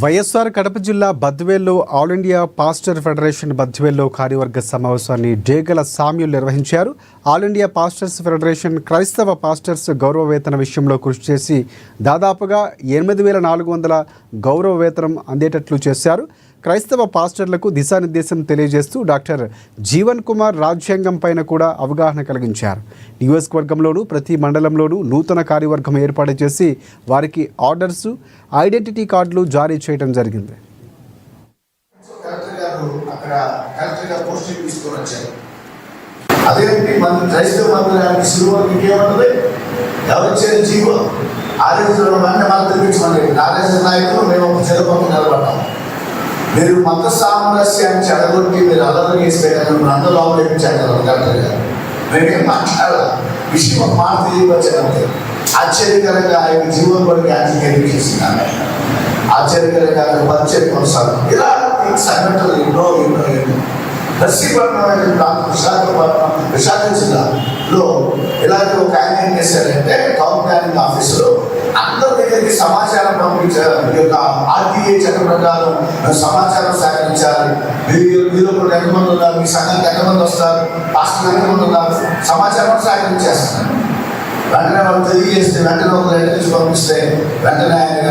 వైఎస్ఆర్ కడప జిల్లా బద్వేల్లో all India pastor federation బద్వేల్లో కార్యవర్గ సమావేశాన్ని డేగల సామ్యుల్ నిర్వహించారు. ఆల్ ఇండియా పాస్టర్స్ ఫెడరేషన్ క్రైస్తవ పాస్టర్స్ గౌరవ వేతన విషయంలో కృషి చేసి దాదాపుగా 8,400 గౌరవ వేతనం అందేటట్లు చేశారు. క్రైస్తవ పాస్టర్లకు దిశానిర్దేశం తెలియజేస్తూ డాక్టర్ జీవన్ కుమార్ రాజ్యాంగం పైన కూడా అవగాహన కలిగించారు. నియోజకవర్గంలోనూ ప్రతి మండలంలోనూ నూతన కార్యవర్గం ఏర్పాటు చేసి వారికి ఆర్డర్స్, ఐడెంటిటీ కార్డులు జారీ చేయడం జరిగింది. మీరు మత సామరస్యాన్ని చెడగొట్టి మీరు అల్లరి చేసేటప్పుడు అందరూ ఆలోచించారు కరెక్ట్గా. మేమేం మాట్లాడాలి, విషయం ఒక మాట తెలియవచ్చాను. ఆశ్చర్యకరంగా ఆయన జీవన కొరకు యాక్సిడెంట్ చేసినాను. ఆశ్చర్యకరంగా పరిచయం కొనసాగు. ఇలా సంఘటనలు ఎన్నో దర్శీపట్నం విశాఖ జిల్లాలో ఇలాంటి ఒక ఆయన ఏం చేశారంటే టౌన్ ప్లానింగ్ ఆఫీసులో అందరి దగ్గరికి సమాచారం పంపించారు. మీ యొక్క ఆర్టీఏ చట్ట ప్రకారం సమాచారం సేకరించాలి. మీరు ఎంతమంది ఉన్నారు, మీ సంఘానికి ఎంతమంది వస్తారు, పాస్టర్ ఎంతమంది ఉన్నారు, సమాచారం సేకరించేస్తున్నారు. వెంటనే వాళ్ళు తెలియజేస్తే వెంటనే ఒక లెటర్ పంపిస్తే వెంటనే ఆయన